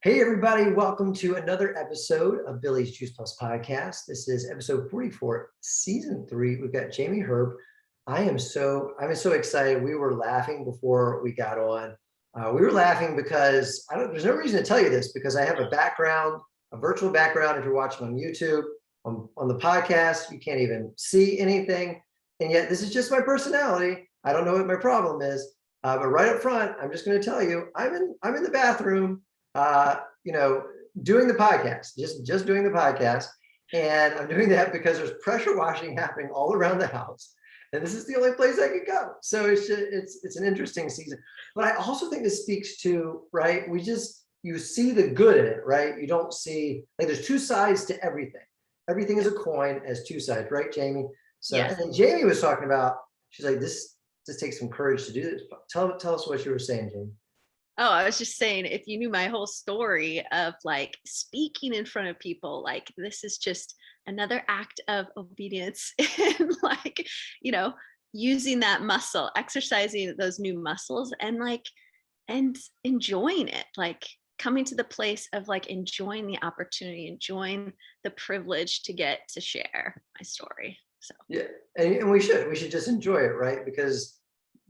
Hey, everybody, welcome to another episode of Billy's Juice Plus podcast. This is episode 44, season 3. We've got Jamie Herb. I'm so excited. We were laughing before we got on. We were laughing because there's no reason to tell you this because I have a background, a virtual background. If you're watching on YouTube, on the podcast, you can't even see anything. And yet this is just my personality. I don't know what my problem is. But right up front, I'm just going to tell you, I'm in the bathroom, you know, doing the podcast, just doing the podcast. And I'm doing that because there's pressure washing happening all around the house. And this is the only place I could go. So it's an interesting season. But I also think this speaks to, right, you see the good in it, right? You don't see, like, there's two sides to everything. Everything is a coin, has two sides, right, Jamie? So, Yes. And then Jamie was talking about, she's like, this takes some courage to do this. Tell us what you were saying, Jamie. Oh, I was just saying, if you knew my whole story of like speaking in front of people, like this is just another act of obedience and like, using that muscle, exercising those new muscles and enjoying it, like coming to the place of like enjoying the opportunity, enjoying the privilege to get to share my story. So Yeah, and we should just enjoy it, right? Because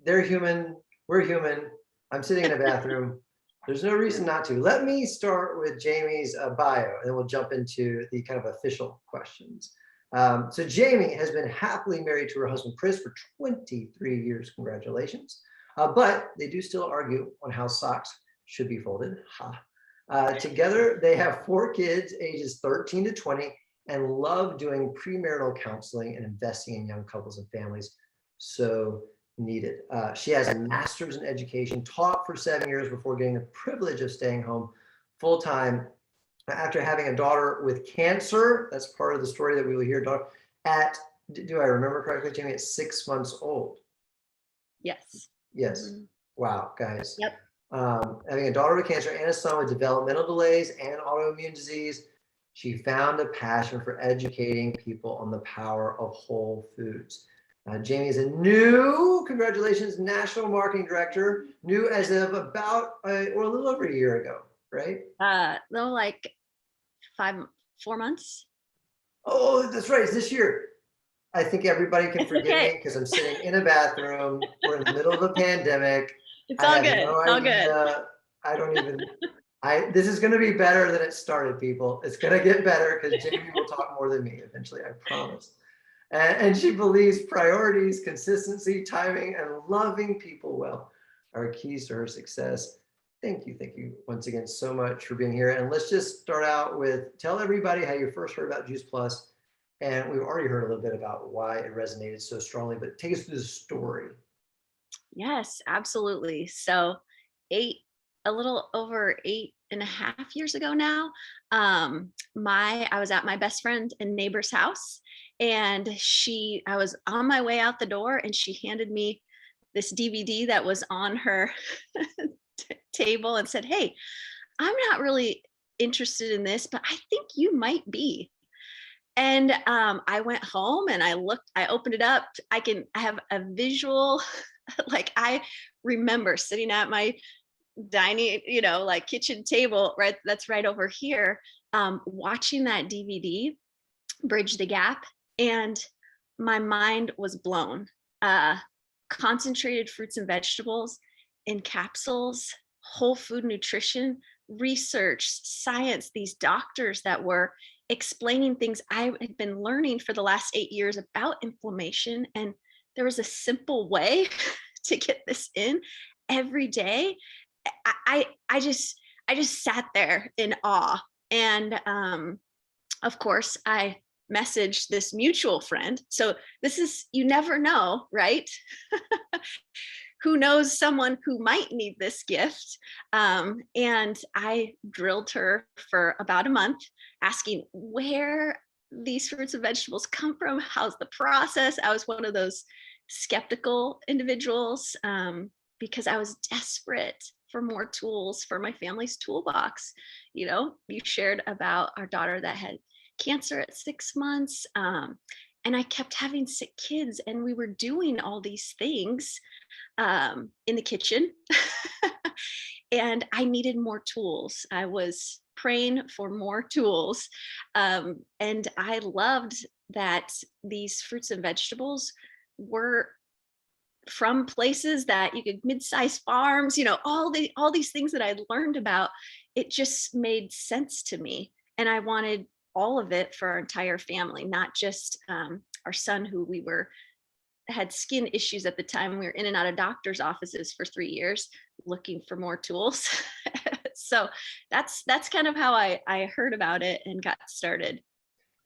they're human, we're human. I'm sitting in a bathroom. There's no reason not to. Let me start with Jamie's bio, and then we'll jump into the kind of official questions. So Jamie has been happily married to her husband, Chris, for 23 years. Congratulations. But they do still argue on how socks should be folded. Together, they have 4 kids, ages 13 to 20, and love doing premarital counseling and investing in young couples and families. So needed. She has a master's in education, taught for 7 years before getting the privilege of staying home full time after having a daughter with cancer. That's part of the story that we will hear. Do I remember correctly, Jamie? At 6 months old. yes. Yes. Mhm. Wow, guys. Yep. Having a daughter with cancer and a son with developmental delays and autoimmune disease, she found a passion for educating people on the power of whole foods. Jamie is congratulations, national marketing director, new as of about, a little over a year ago, right? No, like 4 months. Oh, that's right, it's this year. I think everybody can It's forgive okay. me because I'm sitting in a bathroom. We're in the middle of a pandemic. It's I all have good. no It's all good. idea. I don't even, this is going to be better than it started, people. It's going to get better because Jamie will talk more than me eventually, I promise. And she believes priorities, consistency, timing, and loving people well are keys to her success. Thank you once again so much for being here. And let's just start out with, tell everybody how you first heard about Juice Plus. And we've already heard a little bit about why it resonated so strongly, but take us through the story. Yes, absolutely. So a little over 8.5 years ago now, I was at my best friend and neighbor's house, and I was on my way out the door, and she handed me this DVD that was on her table and said, "Hey, I'm not really interested in this, but I think you might be." And I went home and I opened it up. I have a visual, like I remember sitting at my dining, like kitchen table, right? That's right over here, watching that DVD, Bridge the Gap. And my mind was blown. Uh, Concentrated fruits and vegetables in capsules, whole food nutrition, research, science, these doctors that were explaining things I had been learning for the last 8 years about inflammation. And there was a simple way to get this in every day. I just sat there in awe. And of course, I messaged this mutual friend. So this is, you never know, right? Who knows someone who might need this gift. And I drilled her for about a month, asking where these fruits and vegetables come from. How's the process? I was one of those skeptical individuals, because I was desperate for more tools for my family's toolbox. You shared about our daughter that had cancer at 6 months. And I kept having sick kids, and we were doing all these things in the kitchen. and I needed more tools. I was praying for more tools. And I loved that these fruits and vegetables were from places that you could mid-sized farms, all these things that I'd learned about. It just made sense to me. And I wanted all of it for our entire family, not just our son, who we were had skin issues at the time. We were in and out of doctors' offices for 3 years looking for more tools. So that's kind of how I heard about it and got started.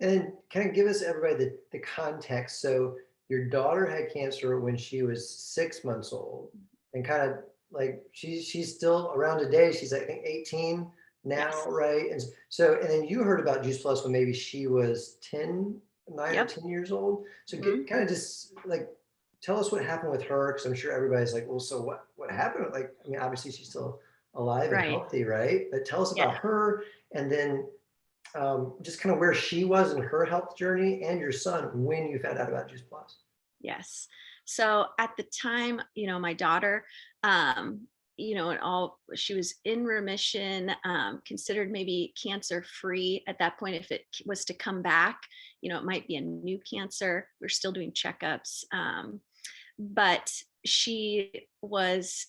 And kind of give us everybody the context. So your daughter had cancer when she was 6 months old, and kind of like she's still around today. She's I think 18 now, Yes. right? And so and then you heard about Juice Plus when maybe she was 10, 9 or Yep. 10 years old. So Mhm. get kind of just like tell us what happened with her, because I'm sure everybody's like, well, so what happened? Like, I mean, obviously she's still alive and Right. healthy, right? But tell us Yeah. about her, and then just kind of where she was in her health journey, and your son when you found out about Juice Plus. Yes. So at the time, my daughter, and all, she was in remission, considered maybe cancer free at that point. If it was to come back, it might be a new cancer. We're still doing checkups. But she was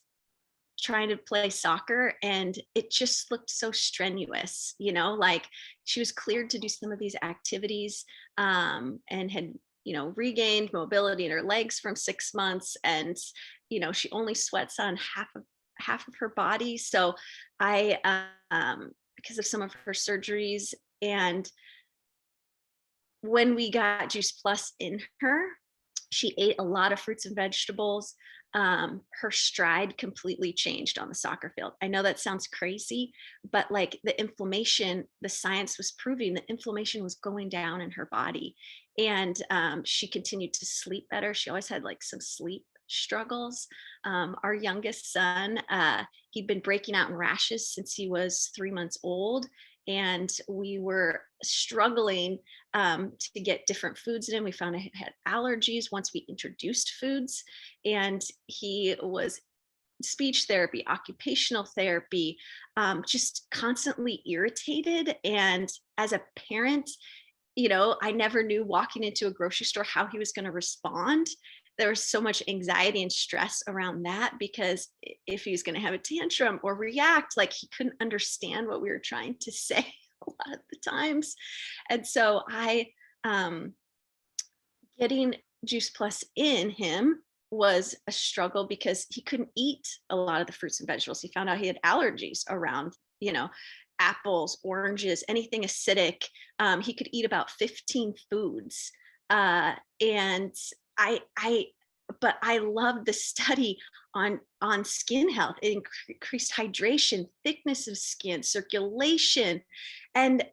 trying to play soccer, and it just looked so strenuous, like she was cleared to do some of these activities, and had regained mobility in her legs from 6 months, and she only sweats on half of her body. So I because of some of her surgeries, and when we got Juice Plus in her, she ate a lot of fruits and vegetables. Her stride completely changed on the soccer field. I know that sounds crazy, but like the inflammation, the science was proving the inflammation was going down in her body. And she continued to sleep better. She always had like some sleep struggles. Our youngest son, he'd been breaking out in rashes since he was 3 months old. And we were struggling to get different foods in him. We found he had allergies once we introduced foods, and he was speech therapy, occupational therapy, just constantly irritated. And as a parent, I never knew walking into a grocery store how he was going to respond. There was so much anxiety and stress around that, because if he was going to have a tantrum or react, like he couldn't understand what we were trying to say a lot of the times. And so um, getting Juice Plus in him was a struggle, because he couldn't eat a lot of the fruits and vegetables. He found out he had allergies around, apples, oranges, anything acidic. He could eat about 15 foods. And I, but I love the study on skin health. It increased hydration, thickness of skin, circulation, and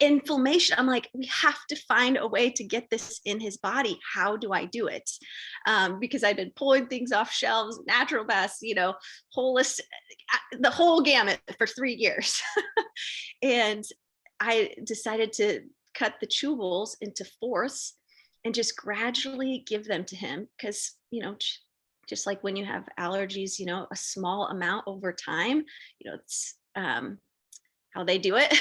inflammation. I'm like, we have to find a way to get this in his body. How do I do it? Because I've been pulling things off shelves, naturopaths, holistic, the whole gamut for 3 years. And I decided to cut the chewables into fourths and just gradually give them to him, because just like when you have allergies, a small amount over time, it's how they do it.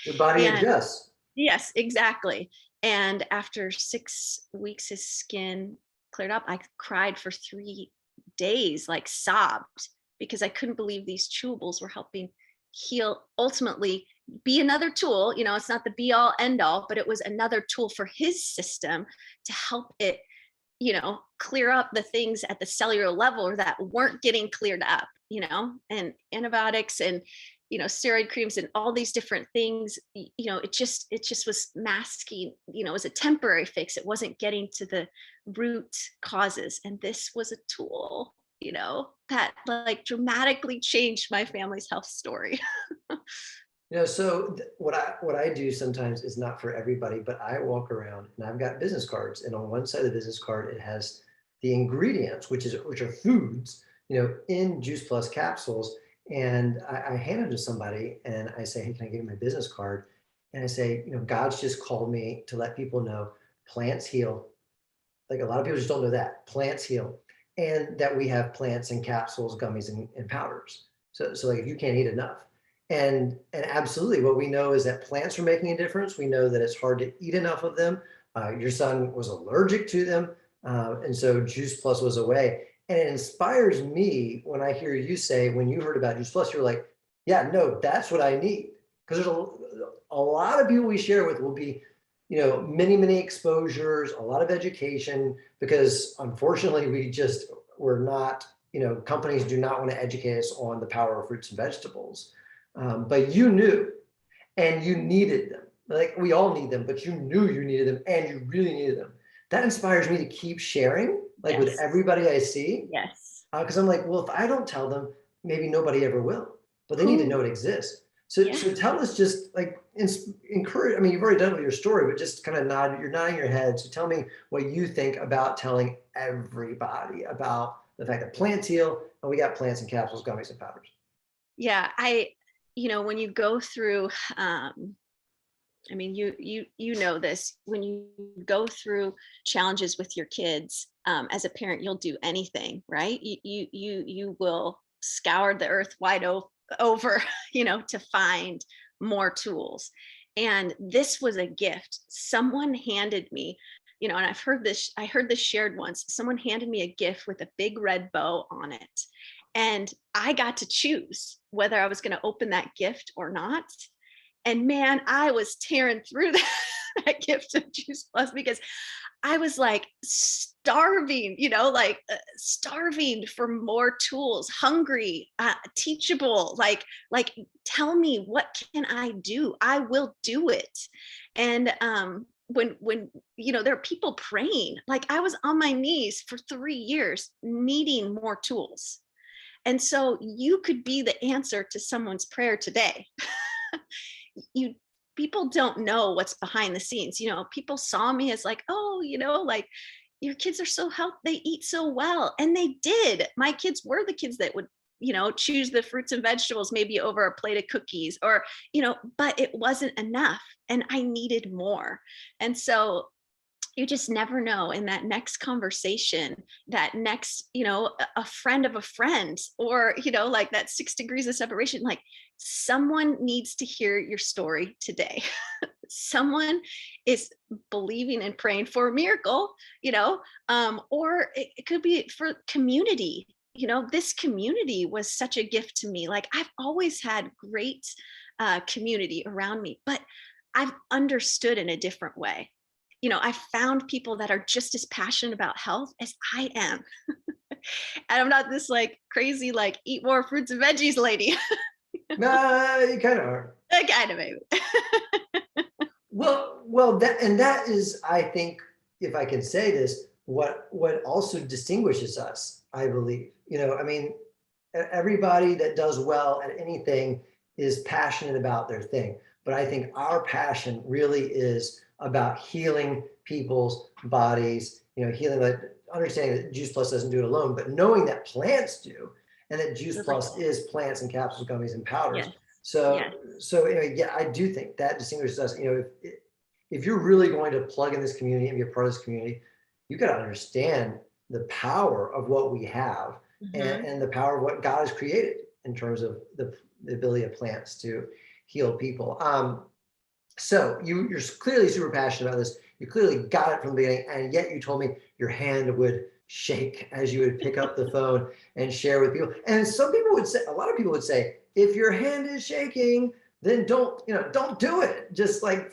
Your body And adjusts. yes, exactly. And after 6 weeks, his skin cleared up. I cried for 3 days, like sobbed, because I couldn't believe these chewables were helping heal, ultimately be another tool. It's not the be all end all, but it was another tool for his system to help it, clear up the things at the cellular level that weren't getting cleared up, and antibiotics and steroid creams and all these different things. It just was masking. It was a temporary fix. It wasn't getting to the root causes, and this was a tool, that like dramatically changed my family's health story. So what I do sometimes is not for everybody, but I walk around and I've got business cards, and on one side of the business card it has the ingredients, which are foods, in Juice Plus capsules. And I hand them to somebody and I say, hey, can I give you my business card? And I say, God's just called me to let people know plants heal. Like a lot of people just don't know that plants heal, and that we have plants in capsules, gummies, and powders. So like if you can't eat enough. And absolutely what we know is that plants are making a difference. We know that it's hard to eat enough of them. Your son was allergic to them. And so Juice Plus was a way. And it inspires me when I hear you say, when you heard about Juice Plus, you're like, yeah, no, that's what I need. Because there's a lot of people we share with will be, many exposures, a lot of education, because unfortunately we're not, companies do not want to educate us on the power of fruits and vegetables. But you knew and you needed them. Like we all need them, but you knew you needed them and you really needed them. That inspires me to keep sharing, like with Yes. everybody I see. Yes. Because I'm like, well, if I don't tell them, maybe nobody ever will. But they need to Who? know it exists. So, Yeah. so tell us just like encourage. I mean, you've already done it with your story, but just kind of you're nodding your head. So tell me what you think about telling everybody about the fact that plants heal, and we got plants and capsules, gummies, and powders. Yeah. When you go through, I mean, you know this. When you go through challenges with your kids, as a parent, you'll do anything, right? You will scour the earth wide over, to find more tools. And this was a gift. Someone handed me, and I heard this shared once. Someone handed me a gift with a big red bow on it. And I got to choose whether I was going to open that gift or not. And man, I was tearing through that gift of Juice Plus because I was like starving, starving for more tools, hungry, teachable, like tell me, what can I do? I will do it. And when there are people praying, like I was on my knees for 3 years needing more tools. And so you could be the answer to someone's prayer today. you People don't know what's behind the scenes. People saw me as like, oh, like your kids are so healthy, they eat so well. And they did. My kids were the kids that would choose the fruits and vegetables maybe over a plate of cookies, or but it wasn't enough and I needed more. And so you just never know, in that next conversation, that next, a friend of a friend, or like that 6 degrees of separation, like someone needs to hear your story today. Someone is believing and praying for a miracle, or it could be for community. This community was such a gift to me. Like I've always had great community around me, but I've understood in a different way. I found people that are just as passionate about health as I am. And I'm not this like crazy, like eat more fruits and veggies lady. Nah, you kind of are. Kind of maybe. Well, that is, I think, if I can say this, what also distinguishes us, I believe. I mean, everybody that does well at anything is passionate about their thing, but I think our passion really is about healing people's bodies. Healing, like understanding that Juice Plus doesn't do it alone, but knowing that plants do, and that Juice Plus is plants and capsules, gummies, and powders. Yes. So, Yes. so anyway, yeah, I do think that distinguishes us. If you're really going to plug in this community and be a part of this community, you got to understand the power of what we have, Mm-hmm. and the power of what God has created in terms of the ability of plants to heal people. So you're clearly super passionate about this. You clearly got it from the beginning, and yet you told me your hand would shake as you would pick up the phone and share with people. And some people would say, a lot of people would say, if your hand is shaking, then don't do it. Just like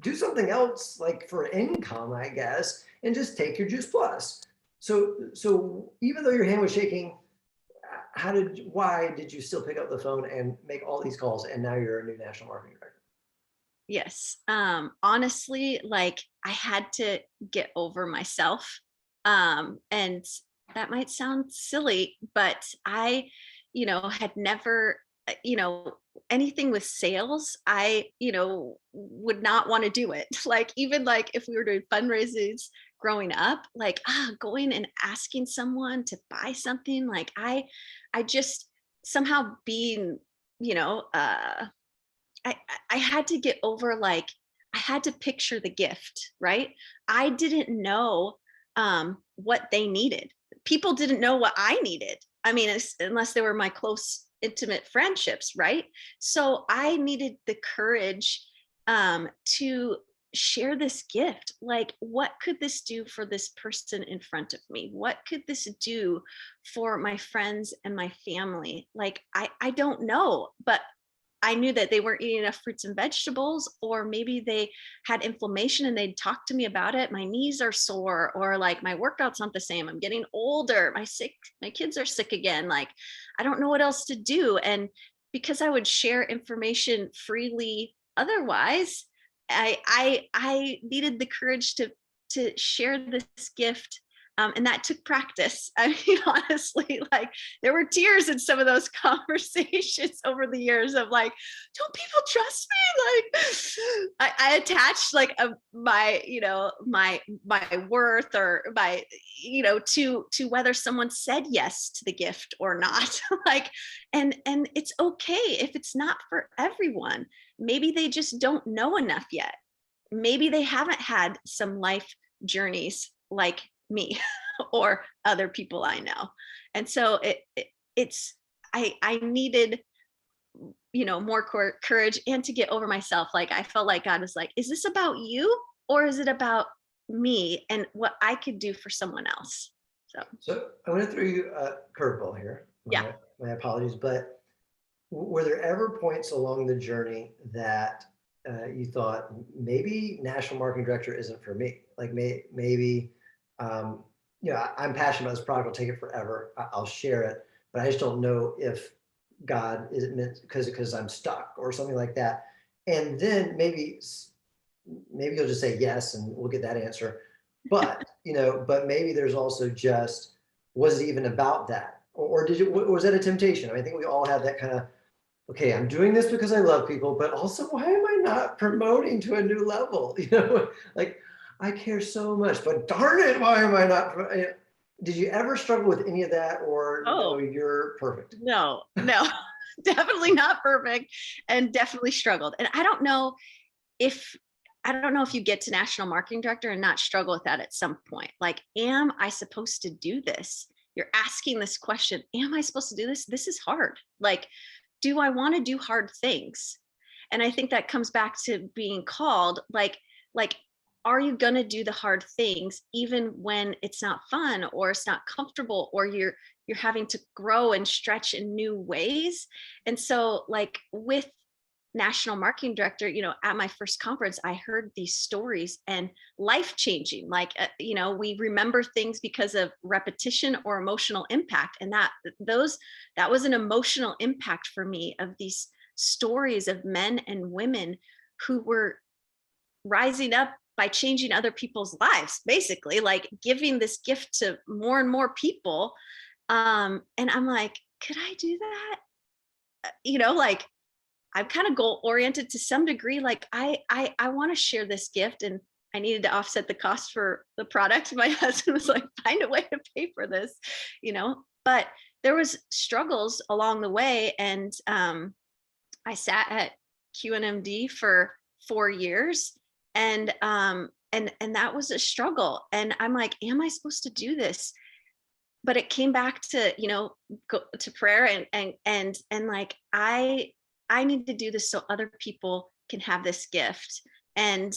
do something else, like for income, I guess, and just take your Juice Plus. So even though your hand was shaking, why did you still pick up the phone and make all these calls, and now you're a new national marketing director? Yes. Honestly, like I had to get over myself. And that might sound silly, but I, had never, anything with sales, I, would not want to do it. Like, even like if we were doing fundraisers growing up, like, going and asking someone to buy something, like I just somehow being, you know, uh, I I had to get over, like, I had to picture the gift, right? I didn't know what they needed. People didn't know what I needed. I mean, unless they were my close intimate friendships, right? So I needed the courage to share this gift. Like, what could this do for this person in front of me? What could this do for my friends and my family? Like, I don't know, but I knew that they weren't eating enough fruits and vegetables, or maybe they had inflammation and they'd talk to me about it. My knees are sore, or like my workout's not the same. I'm getting older. My kids are sick again. Like, I don't know what else to do. And because I would share information freely otherwise, I needed the courage to share this gift. And that took practice. I mean, honestly, like there were tears in some of those conversations over the years of like, don't people trust me? Like I attached like my, my worth or my, to whether someone said yes to the gift or not. Like, and it's okay if it's not for everyone. Maybe they just don't know enough yet. Maybe they haven't had some life journeys like me or other people I know. And so it's I needed more courage and to get over myself. Like I felt like God was like, is this about you or is it about me and what I could do for someone else? So I'm going to throw you a curveball here. Yeah. My apologies, but were there ever points along the journey that you thought maybe national marketing director isn't for me? Like maybe, I'm passionate about this product. I'll take it forever. I'll share it, but I just don't know if God is meant because I'm stuck or something like that. And then maybe you'll just say yes, and we'll get that answer. But but maybe there's also just, was it even about that, or did it, was that a temptation? I mean, I think we all have that kind of, okay, I'm doing this because I love people, but also why am I not promoting to a new level? Like I care so much, but darn it, why am I not? Did you ever struggle with any of that, or no, Oh, you're perfect? no, definitely not perfect, and definitely struggled. And if I don't know if you get to national marketing director and not struggle with that at some point. Like, am I supposed to do this? You're asking this question, am I supposed to do this? This is hard. Like, do I want to do hard things? And I think that comes back to being called, like, are you going to do the hard things even when it's not fun or it's not comfortable, or you're having to grow and stretch in new ways? And so like with national marketing director, at my first conference, I heard these stories and life changing. Like, we remember things because of repetition or emotional impact. And that was an emotional impact for me, of these stories of men and women who were rising up by changing other people's lives, basically, like giving this gift to more and more people. And I'm like, could I do that? Like, I'm kind of goal oriented to some degree. Like I want to share this gift, and I needed to offset the cost for the product. My husband was like, find a way to pay for this, but there was struggles along the way. And I sat at QNMD for 4 years, and that was a struggle. And I'm like, am I supposed to do this? But it came back to, go to prayer, and like, I need to do this so other people can have this gift. And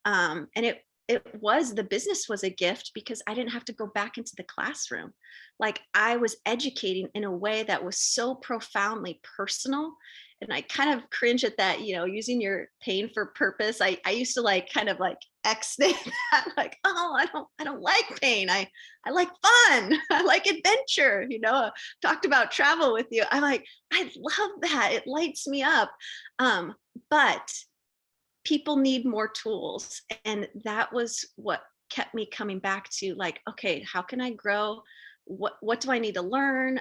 the business was a gift because I didn't have to go back into the classroom. Like, I was educating in a way that was so profoundly personal. And I kind of cringe at that, using your pain for purpose. I used to like kind of like exit that, like, oh, I don't like pain. I like fun. I like adventure. Talked about travel with you. I'm like, I love that. It lights me up. But people need more tools. And that was what kept me coming back to, like, okay, how can I grow? What do I need to learn?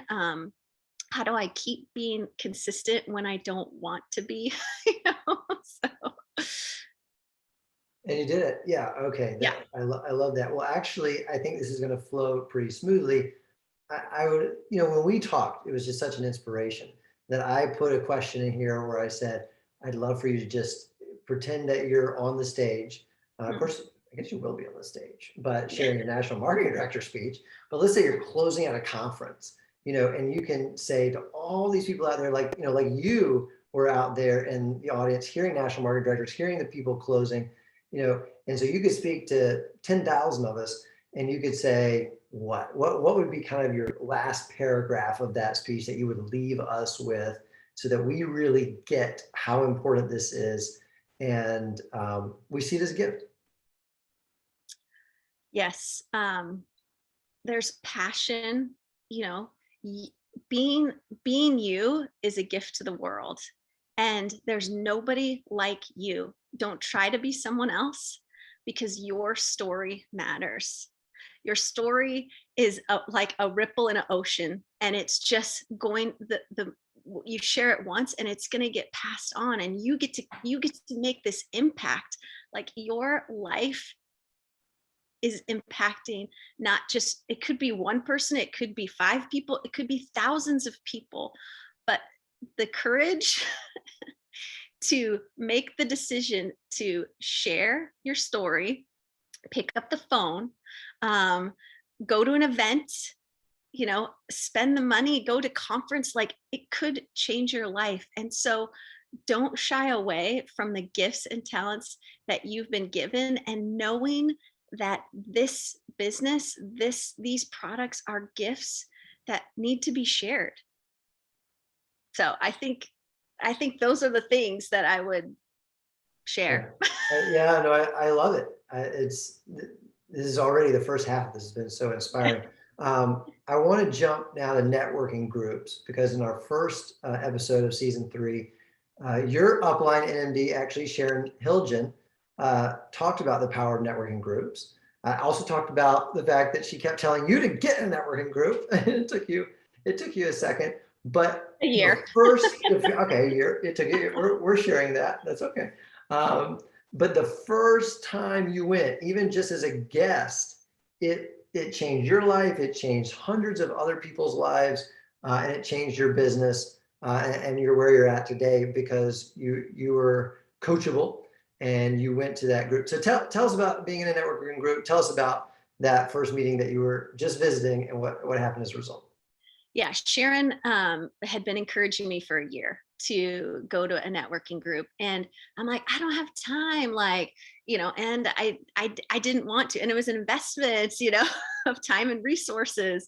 How do I keep being consistent when I don't want to be? So And you did it. Yeah. Okay. yeah. I love that. Well, actually, I think this is going to flow pretty smoothly. I would, when we talked, it was just such an inspiration that I put a question in here where I said, I'd love for you to just pretend that you're on the stage. Of course, I guess you will be on the stage, but sharing your national marketing director speech. But let's say you're closing out a conference and you can say to all these people out there, like, like you were out there in the audience, hearing national market directors, hearing the people closing, and so you could speak to 10,000 of us, and you could say, what would be kind of your last paragraph of that speech that you would leave us with, so that we really get how important this is, and we see it as a gift. Yes. There's passion, you know, y- being you is a gift to the world. And there's nobody like you. Don't try to be someone else, because your story matters. Your story is like a ripple in an ocean, and it's just going the you share it once and it's going to get passed on, and you get to make this impact. Like, your life is impacting, not just, it could be one person, it could be five people, it could be thousands of people. But the courage to make the decision to share your story, pick up the phone, um, go to an event, spend the money, go to conference, like, it could change your life. And so don't shy away from the gifts and talents that you've been given, and knowing that this business, these products are gifts that need to be shared. So I think those are the things that I would Yeah, share. yeah, no, I love it. This is already the first half. This has been so inspiring. I want to jump now to networking groups, because in our first episode of season 3, your upline NMD, actually Sharon Hilgen, talked about the power of networking groups. I also talked about the fact that she kept telling you to get in a networking group, and it took you a second, but A year. first, okay, it took you. We're sharing that. That's okay. Um, but the first time you went, even just as a guest, it changed your life. It changed hundreds of other people's lives, and it changed your business. And you're where you're at today because you were coachable and you went to that group. So tell us about being in a networking group. Tell us about that first meeting that you were just visiting, and what happened as a result. Yeah, Sharon had been encouraging me for a year to go to a networking group, and I'm like, I don't have time, like, and I didn't want to, and it was an investment, of time and resources,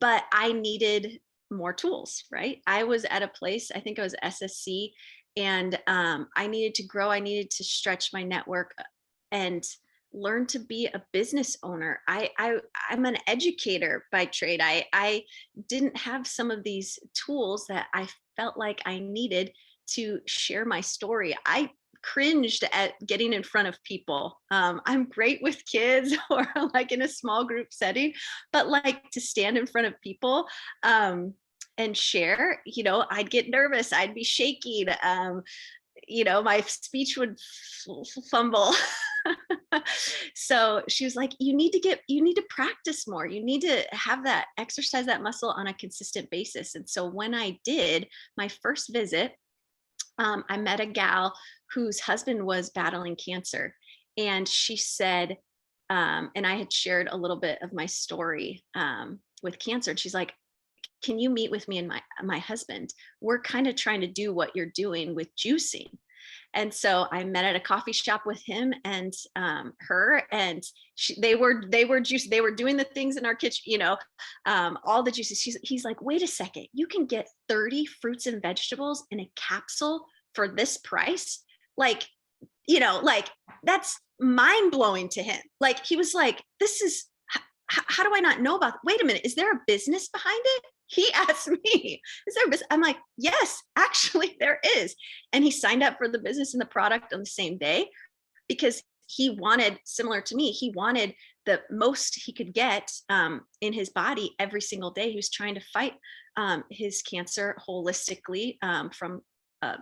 but I needed more tools, right? I was at a place, I think I was SSC, and I needed to grow. I needed to stretch my network and learn to be a business owner. I'm an educator by trade. I didn't have some of these tools that I felt like I needed to share my story. I cringed at getting in front of people. I'm great with kids or like in a small group setting, but like to stand in front of people and share, I'd get nervous. I'd be shaking. My speech would fumble. So she was like, you need to practice more. You need to have that, exercise that muscle on a consistent basis. And so when I did my first visit, I met a gal whose husband was battling cancer. And she said, and I had shared a little bit of my story with cancer. And she's like, can you meet with me and my husband? We're kind of trying to do what you're doing with juicing. And so I met at a coffee shop with him and her, and they were juice. They were doing the things in our kitchen, all the juices. He's like, wait a second, you can get 30 fruits and vegetables in a capsule for this price? Like, like, that's mind blowing to him. Like, he was like, this is, how do I not know about? Wait a minute, is there a business behind it? He asked me, is there a business? I'm like, yes, actually there is. And he signed up for the business and the product on the same day, because he wanted, similar to me, he wanted the most he could get in his body every single day. He was trying to fight his cancer holistically from a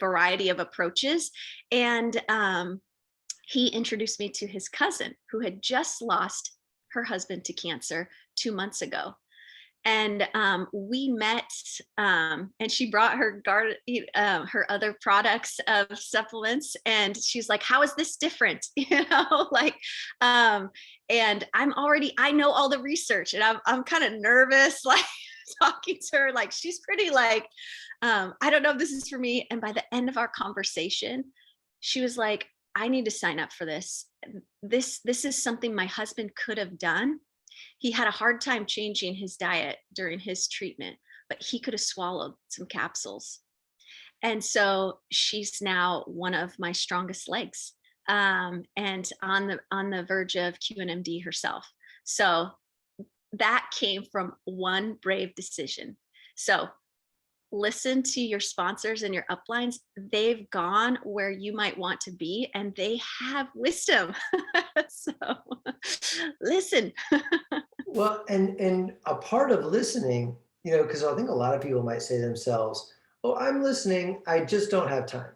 variety of approaches. And he introduced me to his cousin, who had just lost her husband to cancer 2 months ago. And we met, and she brought her her other products of supplements, and she's like, how is this different? Like, and I know all the research, and I'm kind of nervous, like talking to her, like she's pretty like, I don't know if this is for me. And by the end of our conversation, she was like, I need to sign up for this. This is something my husband could have done. He had a hard time changing his diet during his treatment, but he could have swallowed some capsules. And so she's now one of my strongest legs, and on the verge of QNMD herself. So that came from one brave decision. So listen to your sponsors and your uplines. They've gone where you might want to be, and they have wisdom. So listen. Well, and a part of listening, because I think a lot of people might say to themselves, "Oh, I'm listening. I just don't have time."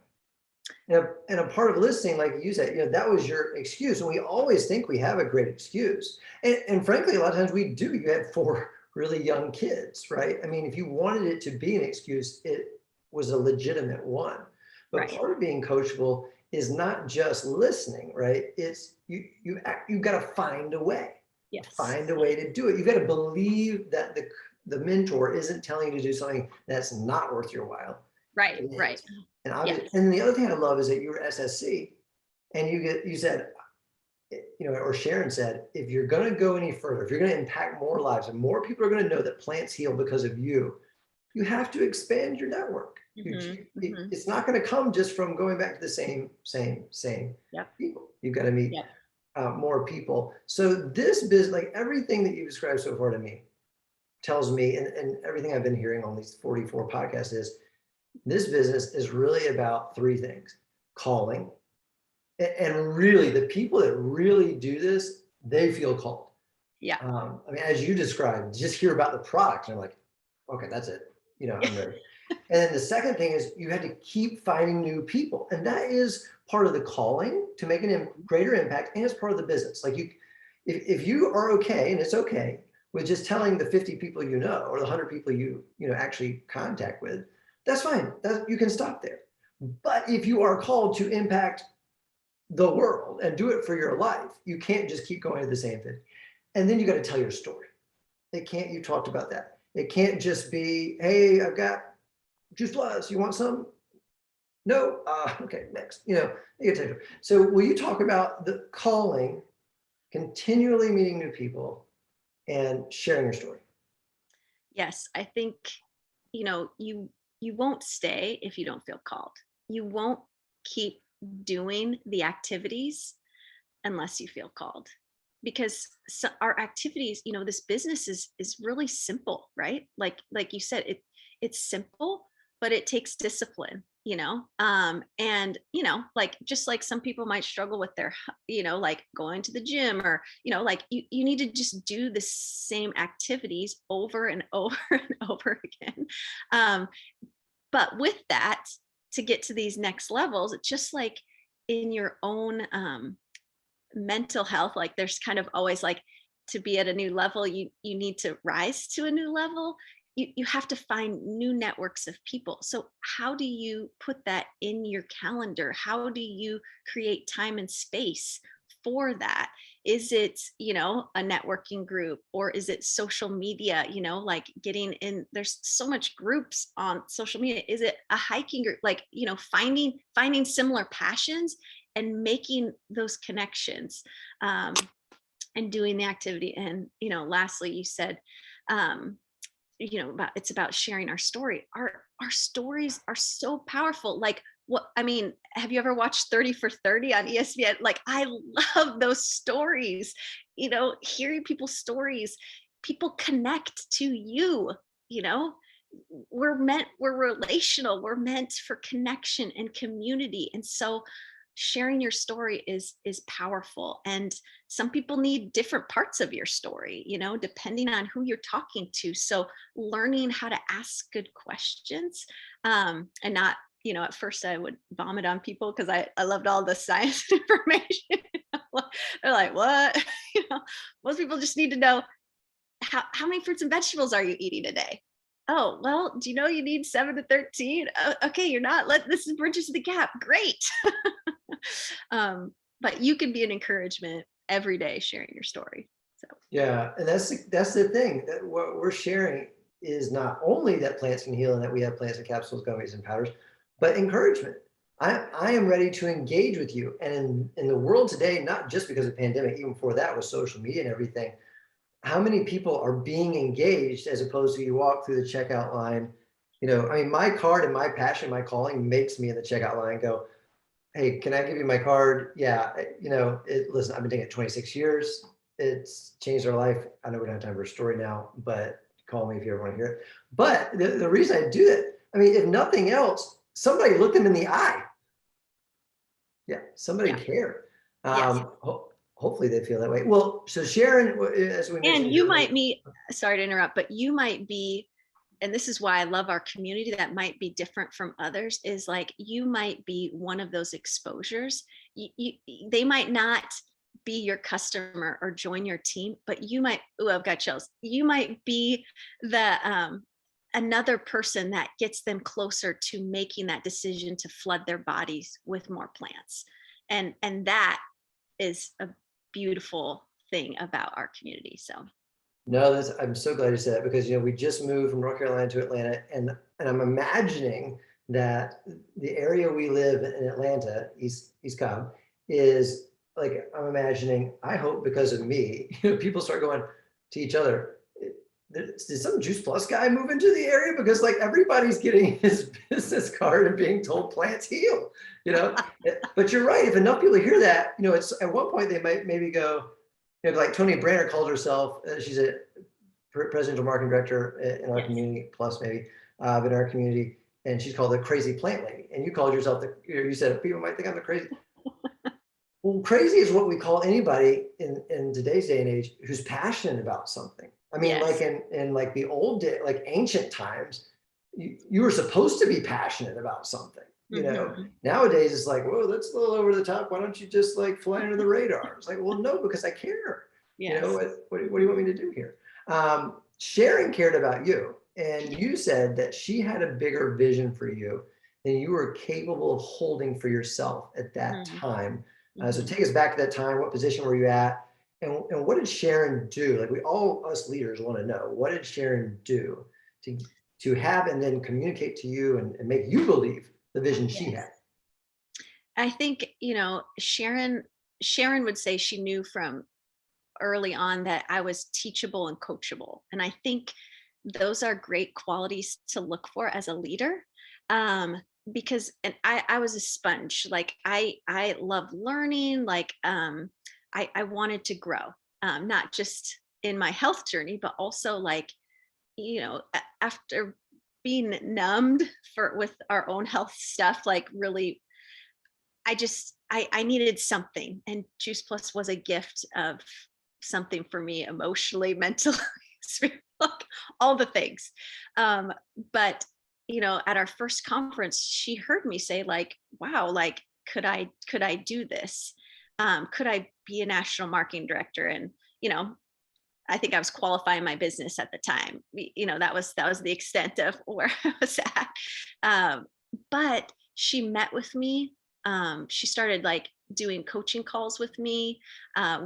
And a part of listening, like you said, that was your excuse. And we always think we have a great excuse. And frankly, a lot of times we do. You had four really young kids, right? I mean, if you wanted it to be an excuse, it was a legitimate one. But Right. part of being coachable is not just listening, right? It's you've got to find a way. Yes. Find a way to do it. You've got to believe that the mentor isn't telling you to do something that's not worth your while. Right. Right. And Yes. and the other thing I love is that you were SSC, and you said, or Sharon said, if you're going to go any further, if you're going to impact more lives and more people are going to know that plants heal because of you, you have to expand your network. It's not going to come just from going back to the same Yep. people. You've got to meet Yep. more people. So this business, like everything that you've described so far to me, tells me, and everything I've been hearing on these 44 podcasts is, this business is really about three things: calling, and really the people that really do this, they feel called. Yeah. I mean, as you described, just hear about the product and I'm like, okay, that's it. I'm ready. And then the second thing is you had to keep finding new people. And that is part of the calling to make a greater impact. And it's part of the business. Like if you are okay, and it's okay with just telling the 50 people, or the 100 people you actually contact with, that's fine. You can stop there. But if you are called to impact the world and do it for your life, you can't just keep going to the same thing. And then you got to tell your story. You talked about that. It can't just be, hey, I've got Juice Plus, you want some? No. Okay, next. You get to. So will you talk about the calling, continually meeting new people, and sharing your story? Yes, I think you won't stay if you don't feel called. You won't keep doing the activities unless you feel called, because our activities, this business is really simple, right? Like you said, it's simple, but it takes discipline, and like, just like some people might struggle with their like going to the gym, or like you need to just do the same activities over and over and over again. But with that, to get to these next levels, it's just like in your own mental health, like there's kind of always like, to be at a new level, you need to rise to a new level. You have to find new networks of people. So how do you put that in your calendar? How do you create time and space for that? Is it a networking group, or is it social media, like getting in? There's so much groups on social media. Is it a hiking group? Like finding similar passions and making those connections, and doing the activity. And lastly, you said it's about sharing our story. Our stories are so powerful. Like, what I mean, have you ever watched 30 for 30 on ESPN? Like, I love those stories. Hearing people's stories, people connect to you. We're relational, we're meant for connection and community. And so sharing your story is powerful, and some people need different parts of your story, depending on who you're talking to. So learning how to ask good questions, and not, at first I would vomit on people because I loved all the science information. They're like, what? Most people just need to know, how many fruits and vegetables are you eating a day? Oh, well, do you know you need 7 to 13? Okay, you're not. This is bridges the gap. Great. um, but you can be an encouragement every day sharing your story. So Yeah, and that's the thing that what we're sharing is not only that plants can heal and that we have plants and capsules, gummies, and powders, but encouragement. I am ready to engage with you. And in the world today, not just because of pandemic, even before that with social media and everything, how many people are being engaged as opposed to you walk through the checkout line. I mean, my card and my passion, my calling makes me in the checkout line go, hey, can I give you my card? Yeah. Listen, I've been doing it 26 years. It's changed our life. I know we don't have time for a story now, but call me if you ever want to hear it. But the reason I do it, I mean, if nothing else, somebody looked them in the eye. Yeah, somebody yeah, cared. yes. Hopefully they feel that way. Well, so Sharon, as we And mentioned, you you're might be, sorry to interrupt, but you might be, and this is why I love our community that might be different from others, is like you might be one of those exposures. They might not be your customer or join your team, but you might, oh, I've got chills. You might be the another person that gets them closer to making that decision to flood their bodies with more plants. And that is a beautiful thing about our community. So No, I'm so glad you said that because we just moved from North Carolina to Atlanta, and I'm imagining that the area we live in Atlanta, East Cobb, is like I'm imagining. I hope because of me, people start going to each other. Did some Juice Plus guy move into the area? Because like everybody's getting his business card and being told plants heal. You know, but you're right. If enough people hear that, it's at one point they might maybe go. Like Tony Branner called herself, she's a presidential marketing director in our yes. community, plus maybe in our community, and she's called the crazy plant lady. And you called yourself you said people might think I'm the crazy. Well, crazy is what we call anybody in today's day and age who's passionate about something. I mean, like Yes. in like the old day, like ancient times, you were supposed to be passionate about something. Mm-hmm. Nowadays it's like, whoa, that's a little over the top. Why don't you just like fly under the radar? It's like, well, no, because I care. Yes. What do you want me to do here? Sharon cared about you, and you said that she had a bigger vision for you than you were capable of holding for yourself at that time. So Mm-hmm. take us back to that time. What position were you at? And what did Sharon do? Like we all us leaders want to know, what did Sharon do to have and then communicate to you and make you believe the vision she Yes. had? I think, Sharon would say she knew from early on that I was teachable and coachable. And I think those are great qualities to look for as a leader. Um, because and I was a sponge. Like I love learning, like I wanted to grow, not just in my health journey, but also like, after being numbed with our own health stuff, like really I needed something, and Juice Plus was a gift of something for me emotionally, mentally, like all the things. Um, but at our first conference, she heard me say, like, wow, like could I do this? Could I be a national marketing director? And I think I was qualifying my business at the time. That was the extent of where I was at. Um, but she met with me. She started like doing coaching calls with me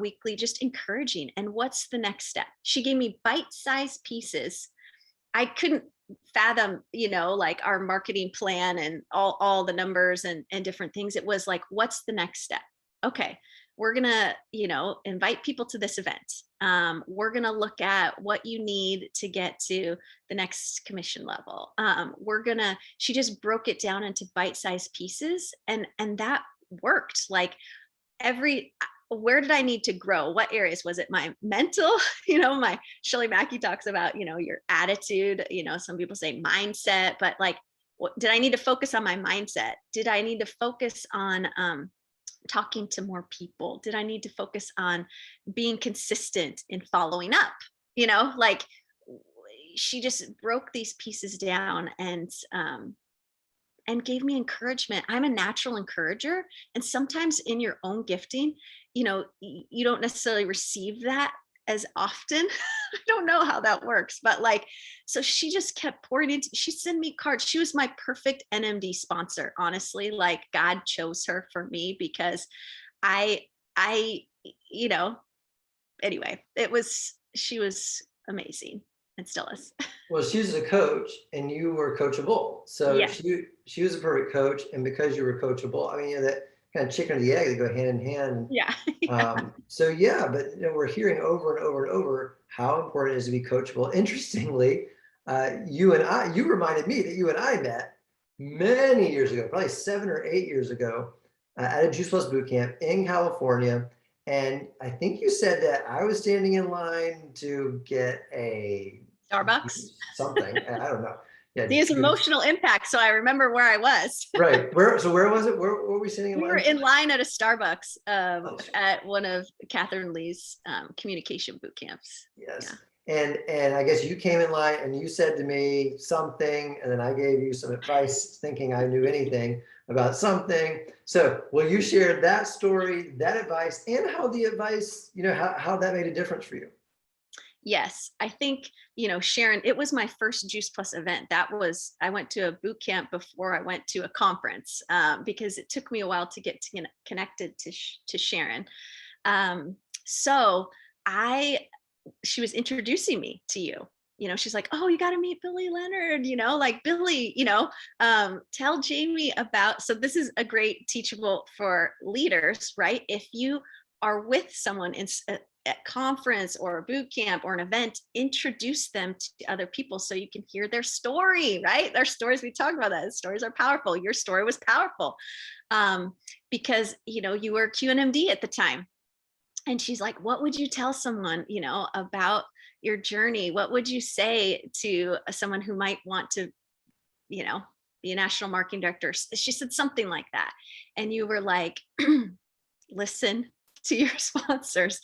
weekly, just encouraging. And what's the next step? She gave me bite-sized pieces. I couldn't fathom, like our marketing plan and all the numbers and different things. It was like, what's the next step? Okay, we're gonna, invite people to this event. We're gonna look at what you need to get to the next commission level. She just broke it down into bite-sized pieces, and that worked. Like where did I need to grow? What areas? Was it my mental? My Shelley Mackey talks about, your attitude, some people say mindset, but like, what did I need to focus on my mindset? Did I need to focus on talking to more people? Did I need to focus on being consistent in following up? Like she just broke these pieces down and gave me encouragement. I'm a natural encourager. And sometimes in your own gifting, you don't necessarily receive that as often. I don't know how that works, but like, so she just kept pouring into, she sent me cards. She was my perfect NMD sponsor, honestly. Like God chose her for me because I, I, you know, anyway, she was amazing and still is. Well, she was a coach and you were coachable. So Yes. she was a perfect coach. And because you were coachable, I mean, that kind of chicken or the egg, they go hand in hand. Yeah. Yeah. So yeah, but we're hearing over and over and over how important it is to be coachable. Interestingly, you reminded me that you and I met many years ago, probably 7 or 8 years ago, at a Juice Plus boot camp in California. And I think you said that I was standing in line to get a Starbucks. something. I don't know. Yeah, These emotional impacts. So I remember where I was. right. Where was it? Where were we sitting in We were line? in line at a Starbucks Oh, at one of Catherine Lee's communication boot camps. yes. Yeah. And I guess you came in line and you said to me something, and then I gave you some advice thinking I knew anything about something. So will you share that story, that advice, and how the advice, how that made a difference for you? Yes, I think, Sharon, it was my first Juice Plus event. I went to a boot camp before I went to a conference because it took me a while to get connected to Sharon. Um, so she was introducing me to you. She's like, oh, you got to meet Billy Leonard, like Billy, tell Jamie about. So this is a great teachable for leaders, right? If you are with someone at conference or a boot camp or an event, introduce them to other people so you can hear their story, right? Their stories, we talked about that. Stories are powerful. Your story was powerful because, you were QNMD at the time. And she's like, what would you tell someone, about your journey? What would you say to someone who might want to, be a national marketing director? She said something like that. And you were like, listen to your sponsors.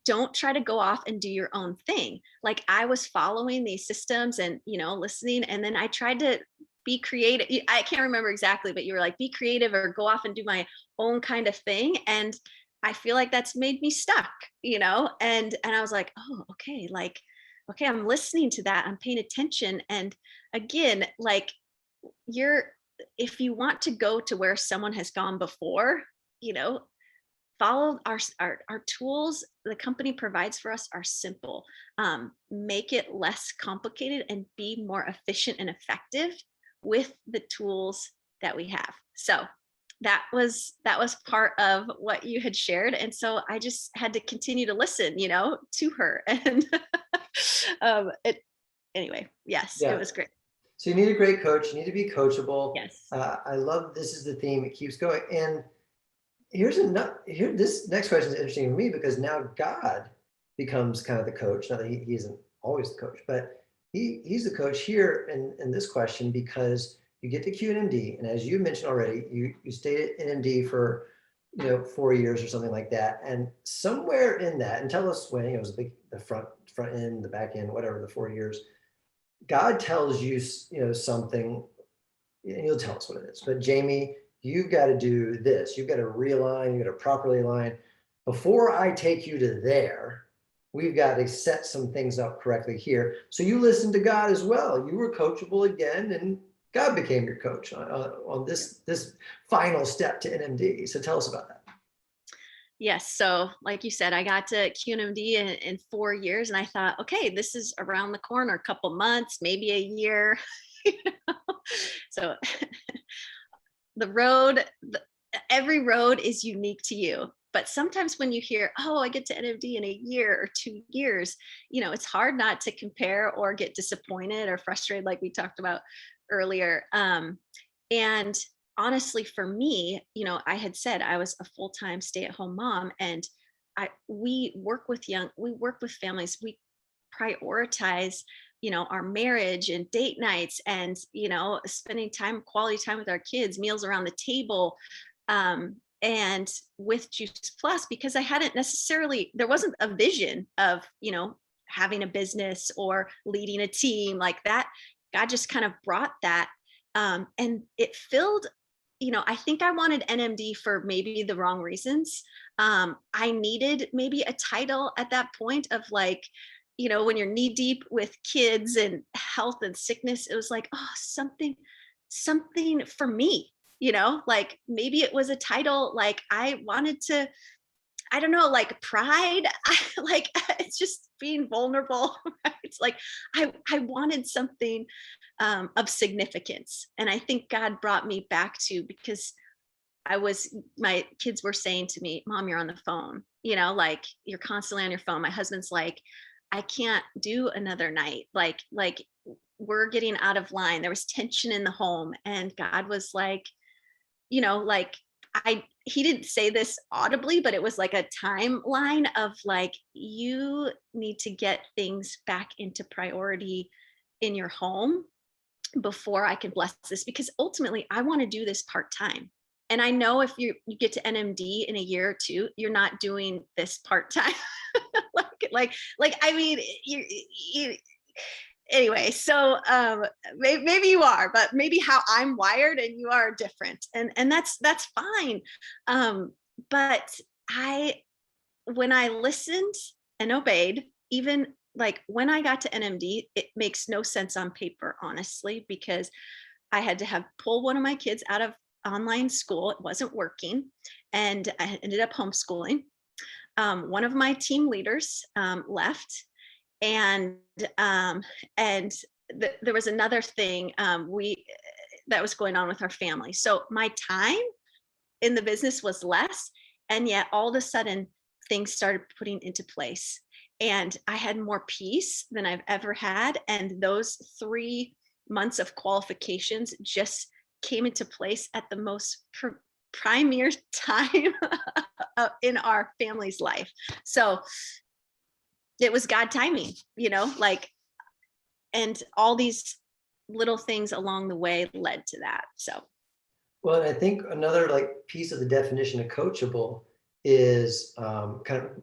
Don't try to go off and do your own thing. Like I was following these systems and, listening. And then I tried to be creative. I can't remember exactly, but you were like, be creative or go off and do my own kind of thing. And I feel like that's made me stuck, and I was like, oh, okay. Like, okay, I'm listening to that. I'm paying attention. And again, like if you want to go to where someone has gone before, follow our tools the company provides for us are simple. Make it less complicated and be more efficient and effective with the tools that we have. So that was part of what you had shared. And so I just had to continue to listen, to her. And anyway, yes, it Yeah. was great. So you need a great coach. You need to be coachable. Yes. I love this is the theme. It keeps going. And this next question is interesting to me because now God becomes kind of the coach. Not that he isn't always the coach, but he's the coach here in this question because you get to QNMD, and as you mentioned already, you stayed at NMD for 4 years or something like that, and somewhere in that, and tell us when it was the front end, the back end, whatever, the 4 years. God tells you something, and you'll tell us what it is. But Jamie, you've got to do this. You've got to realign. You've got to properly align. Before I take you to there, we've got to set some things up correctly here. So you listen to God as well. You were coachable again, and God became your coach on this final step to NMD. So tell us about that. Yes. So, like you said, I got to QNMD in 4 years, and I thought, okay, this is around the corner, a couple months, maybe a year. So, every road is unique to you. But sometimes when you hear, oh, I get to NMD in a year or 2 years, it's hard not to compare or get disappointed or frustrated, like we talked about earlier. And honestly, for me, I had said I was a full-time stay-at-home mom, and we work with families. We prioritize, our marriage and date nights and, spending quality time with our kids, meals around the table. And with Juice Plus, because there wasn't a vision of, having a business or leading a team like that. God just kind of brought that. And it filled I think I wanted NMD for maybe the wrong reasons. I needed maybe a title at that point of like, when you're knee deep with kids and health and sickness, it was like, oh, something for me, like maybe it was a title like I wanted to, I don't know, like pride. Like it's just being vulnerable. Right? It's like I wanted something of significance, and I think God brought me back to, because my kids were saying to me, "Mom, you're on the phone. Like you're constantly on your phone." My husband's like, "I can't do another night. Like we're getting out of line." There was tension in the home, and God was like, like he didn't say this audibly, but it was like a timeline of like, you need to get things back into priority in your home before I can bless this, because ultimately I want to do this part-time. And I know if you get to NMD in a year or two, you're not doing this part-time. like I mean, you anyway, so maybe you are, but maybe how I'm wired and you are different, and that's fine. But I when I listened and obeyed, even like when I got to NMD, it makes no sense on paper, honestly, because I had to have pull one of my kids out of online school. It wasn't working, and I ended up homeschooling. One of my team leaders left, and and there was another thing we that was going on with our family. So my time in the business was less, and yet all of a sudden things started putting into place, and I had more peace than I've ever had. And those 3 months of qualifications just came into place at the most premier time in our family's life. So it was God timing, like, and all these little things along the way led to that. So, Well, and I think another like piece of the definition of coachable is kind of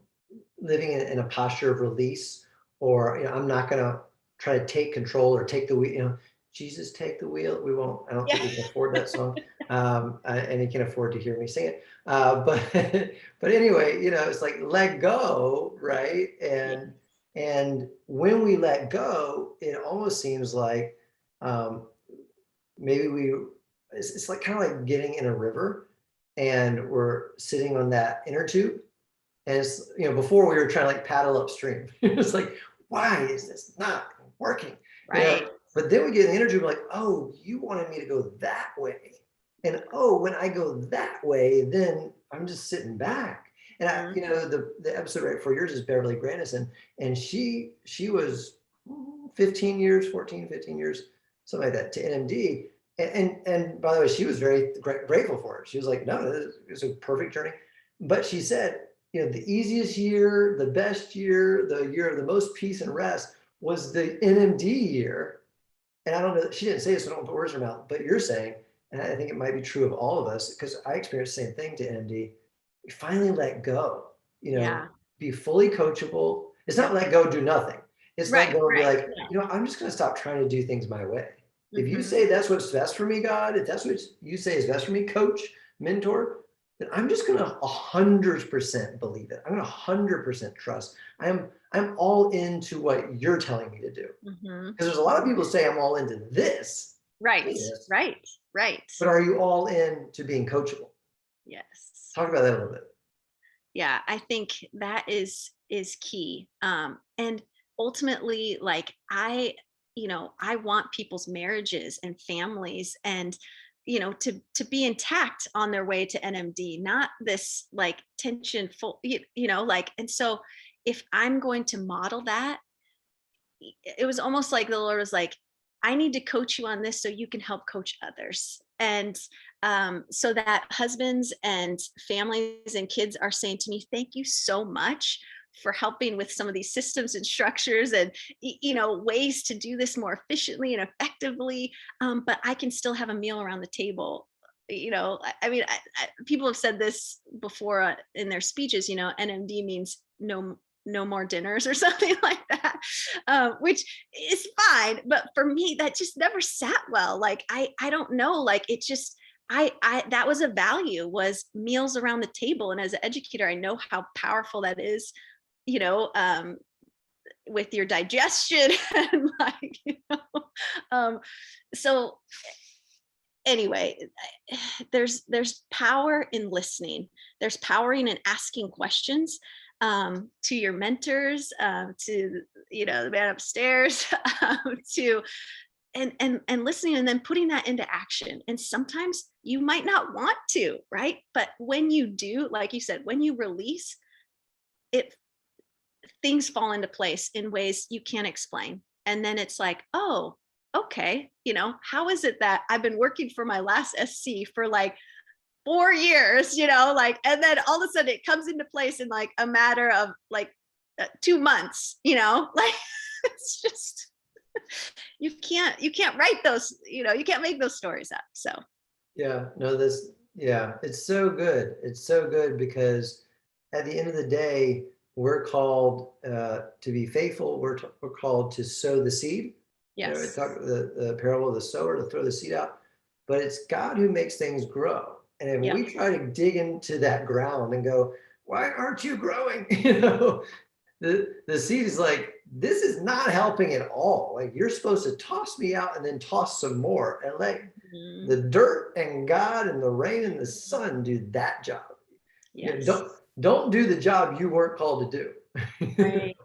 living in a posture of release, or I'm not going to try to take control or take the wheel. Jesus, take the wheel. We won't. I don't think we yeah. can afford that song, and you can afford to hear me sing it. But but anyway, it's like let go, right? Yeah. And when we let go, it almost seems like um, maybe it's like kind of like getting in a river, and we're sitting on that inner tube, and it's, before we were trying to like paddle upstream. It's like, why is this not working? Right. But then we get in the energy, we're like, oh, you wanted me to go that way. And oh, when I go that way, then I'm just sitting back. And Mhm. the episode right before yours is Beverly Grandison, and she was 15 years, 14, 15 years, something like that, to NMD. And by the way, she was very grateful for it. She was like, no, this is a perfect journey. But she said, the easiest year, the best year, the year of the most peace and rest was the NMD year. And I don't know, she didn't say this, so I don't put words in her mouth, but you're saying, and I think it might be true of all of us, because I experienced the same thing to NMD. We finally let go, Yeah. be fully coachable. It's not Yep. let go, do nothing. It's let Right. go and be Right. like, I'm just going to stop trying to do things my way. If you Hmm. say that's what's best for me, God, if that's what you say is best for me, coach, mentor, then I'm just going to 100% believe it. I'm going to 100% trust. I'm all into what you're telling me to do. Hmm. Because there's a lot of people say I'm all into this, Right. this, Right. Right. but are you all in to being coachable? Yes. Talk about that a little bit. Yeah, I think that is key. And ultimately, like I want people's marriages and families and to be intact on their way to NMD, not this like tension full, like. And so if I'm going to model that, it was almost like the Lord was like, I need to coach you on this so you can help coach others. And so that husbands and families and kids are saying to me, thank you so much for helping with some of these systems and structures and ways to do this more efficiently and effectively. But I can still have a meal around the table. I mean, people have said this before in their speeches. NMD means no more dinners or something like that, which is fine. But for me, that just never sat well. Like, I don't know, like it just, I that was a value, was meals around the table. And as an educator, I know how powerful that is, you know, with your digestion and like, um, so anyway, there's power in listening. There's power in asking questions, to your mentors, to, the man upstairs, to and listening, and then putting that into action. And sometimes you might not want to, right? But when you do, like you said, when you release it, things fall into place in ways you can't explain. And then it's like, oh, okay, how is it that I've been working for my last SC for like 4 years, like, and then all of a sudden it comes into place in like a matter of like 2 months, like it's just, you can't write those, you can't make those stories up. So Yeah, no, yeah, it's so good. It's so good because at the end of the day, we're called to be faithful. We're called to sow the seed. It yes. talk the parable of the sower, to throw the seed out. But it's God who makes things grow. And if Yep. we try to dig into that ground and go, why aren't you growing? The seed is like, this is not helping at all. Like, you're supposed to toss me out and then toss some more and let Mhm. the dirt and God and the rain and the sun do that job. Yes. Don't do the job you weren't called to do. Right.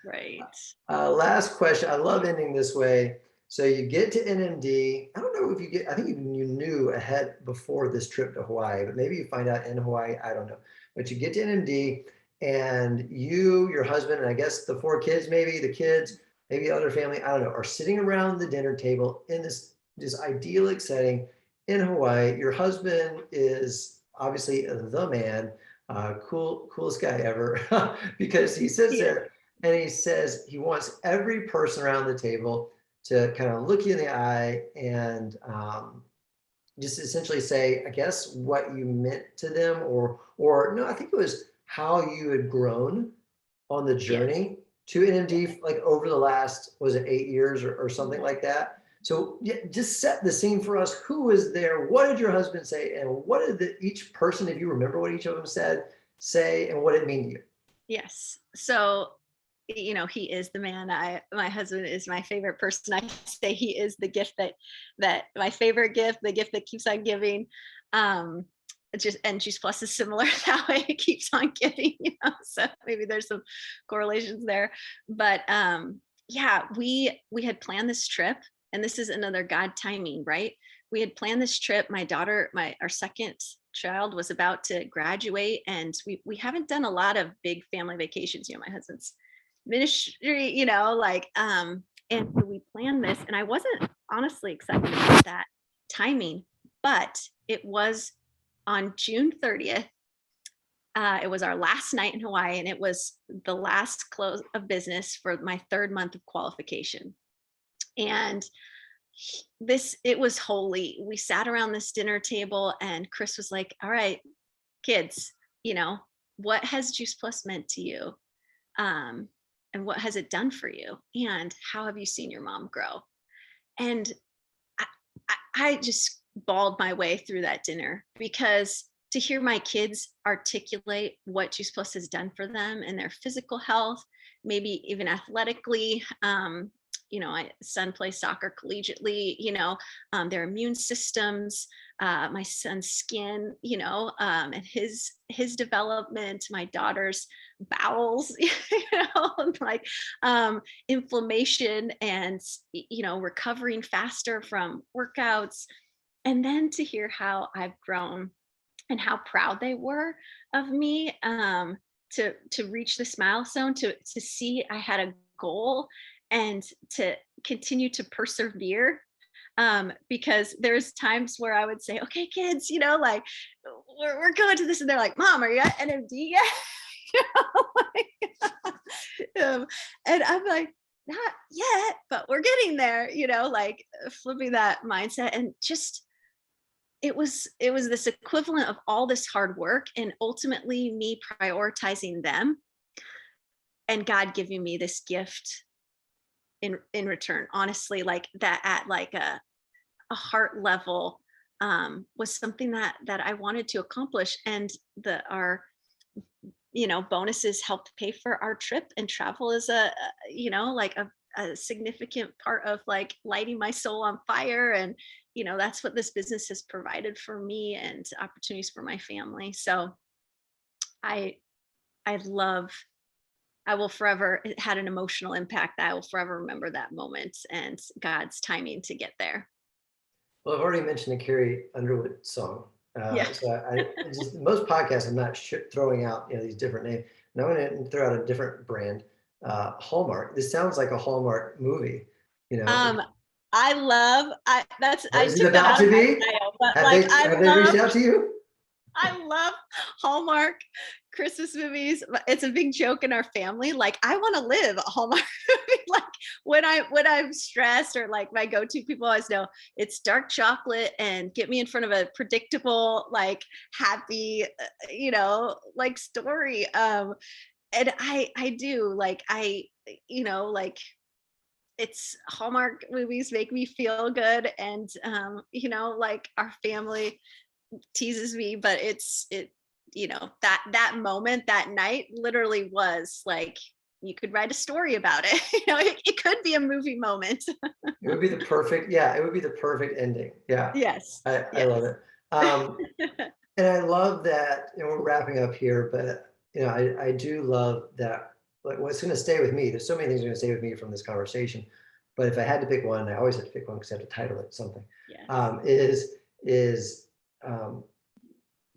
Right. Last question. I love ending this way. So you get to NMD. I don't know if you get, I think you knew ahead before this trip to Hawaii, but maybe you find out in Hawaii. I don't know. But you get to NMD, and you, your husband, and I guess the 4 kids, maybe the kids, maybe other family, I don't know, are sitting around the dinner table in this idyllic setting in Hawaii. Your husband is obviously the man, coolest guy ever, because he sits Yeah. there and he says he wants every person around the table to kind of look you in the eye and just essentially say, I guess, what you meant to them, or no, I think it was how you had grown on the Yes. journey to NMD, like over the last, was it 8 years or something like that? So yeah, just set the scene for us. Who was there? What did your husband say? And what did each person, if you remember what each of them said, say, and what did it mean to you? Yes. So, he is the man. My husband is my favorite person. I say he is the gift that my favorite gift, the gift that keeps on giving. Um, and Juice Plus is similar that way. It keeps on giving, so maybe there's some correlations there. But yeah, we had planned this trip, and this is another God timing, right? We had planned this trip. My daughter, our second child, was about to graduate, and we haven't done a lot of big family vacations. My husband's ministry, like, and so we planned this, and I wasn't honestly excited about that timing, but it was on June 30th. It was our last night in Hawaii, and it was the last close of business for my third month of qualification. And it was holy. We sat around this dinner table, and Chris was like, all right, kids, what has Juice Plus meant to you? Um, and what has it done for you? And how have you seen your mom grow? And I, I just bawled my way through that dinner, because to hear my kids articulate what Juice Plus has done for them and their physical health, maybe even athletically. My son plays soccer collegiately, their immune systems, my son's skin, and his development, my daughter's bowels, like, inflammation, and recovering faster from workouts. And then to hear how I've grown and how proud they were of me, to reach this milestone, to see I had a goal, and to continue to persevere. Because there's times where I would say, okay, kids, like, we're going to this, and they're like, Mom, are you at NMD yet? like, and I'm like, not yet, but we're getting there, like, flipping that mindset. And just, it was this equivalent of all this hard work, and ultimately me prioritizing them, and God giving me this gift in return. Honestly, like that, at like a heart level, was something that I wanted to accomplish. And our bonuses helped pay for our trip, and travel is like a significant part of like lighting my soul on fire. And that's what this business has provided for me, and opportunities for my family. So I I love I will forever, it had an emotional impact that I will forever remember that moment and God's timing to get there. Well, I've already mentioned the Carrie Underwood song. Yeah. So I just, most podcasts, I'm not throwing out, these different names. And I'm going to throw out a different brand, Hallmark. This sounds like a Hallmark movie, you know. Um, I Is it took that about out of to my be? bio, but Have like they reached out to you? I love Hallmark Christmas movies. It's a big joke in our family. Like, I want to live a Hallmark movie. Like, when I'm stressed, or like my go-to, people always know it's dark chocolate and get me in front of a predictable, like happy, like story. And I do like like it's Hallmark movies make me feel good. And like our family teases me, but that moment, that night literally was like, you could write a story about it. It could be a movie moment. It would be the perfect, yeah, it would be the perfect ending. Yeah, Yes. I love Yes. it. Um, and I love that, we're wrapping up here, but I do love that. Like, what's going to stay with me? There's so many things that are going to stay with me from this conversation, but if I had to pick one, I always have to pick one because I have to title it something. Yes. Is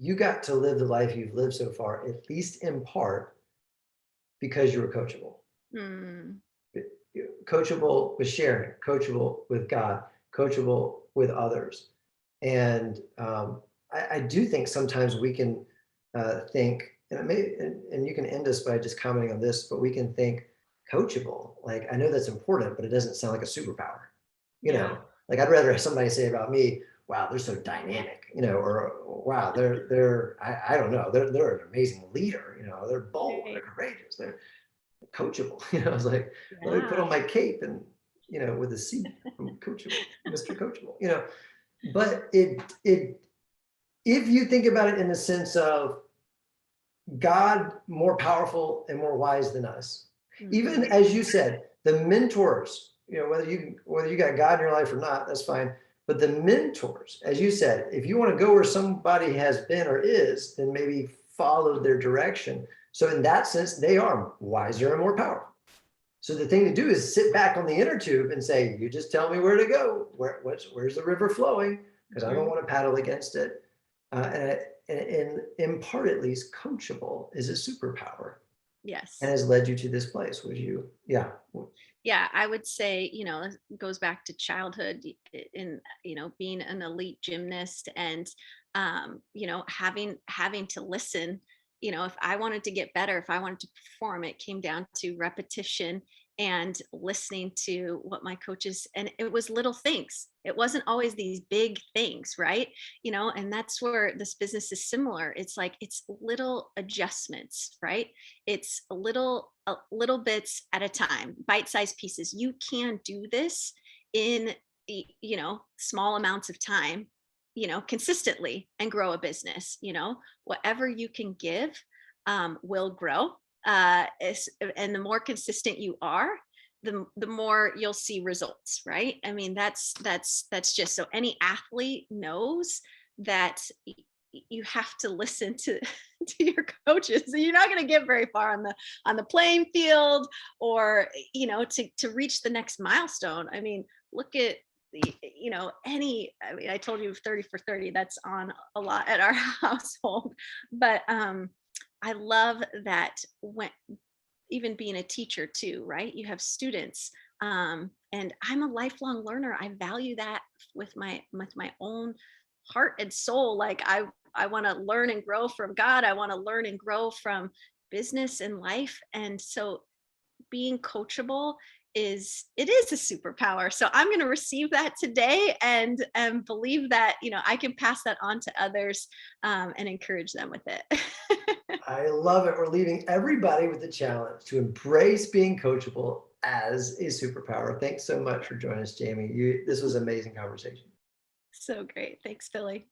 you got to live the life you've lived so far, at least in part, because you were coachable. Mm, Coachable with sharing, coachable with God, coachable with others. And I do think sometimes we can think, and, and you can end us by just commenting on this, but we can think coachable. Like, I know that's important, but it doesn't sound like a superpower. You yeah. know, like, I'd rather have somebody say about me, wow, they're so dynamic, or wow, I don't know, they're an amazing leader, they're bold, they're Right. courageous, they're coachable. I was like, let me put Yeah. on my cape and, with a C from coachable, Mr. Coachable, but if you think about it in the sense of God more powerful and more wise than us, even Mhm. as you said, the mentors, whether you got God in your life or not, that's fine. But the mentors, as you said, if you want to go where somebody has been or is, then maybe follow their direction. So in that sense, they are wiser and more powerful. So the thing to do is sit back on the inner tube and say, you just tell me where to go. Where's the river flowing? Because I don't Mhm. want to paddle against it. And in part, at least, coachable is a superpower and Yes. has led you to this place. Would you? Yeah. Yeah, I would say, it goes back to childhood, in, being an elite gymnast, and, having to listen. If I wanted to get better, if I wanted to perform, it came down to repetition and listening to what my coaches, and it was little things. It wasn't always these big things, right? And that's where this business is similar. It's like, it's little adjustments, right? It's little bits at a time, bite-sized pieces. You can do this in small amounts of time, consistently, and grow a business. Whatever you can give will grow. And the more consistent you are, the more you'll see results, right? I mean, that's just, so any athlete knows that you have to listen to to your coaches. So you're not going to get very far on the playing field, or to reach the next milestone. I mean, look at I mean, I told you 30 for 30, that's on a lot at our household. But I love that, when even being a teacher too, right? You have students, and I'm a lifelong learner. I value that with my own heart and soul. Like, I want to learn and grow from God. I want to learn and grow from business and life. And so being coachable is a superpower. So I'm going to receive that today, and believe that I can pass that on to others, and encourage them with it. I love it. We're leaving everybody with the challenge to embrace being coachable as a superpower. Thanks so much for joining us, Jamie. This was an amazing conversation. So great. Thanks, Billy.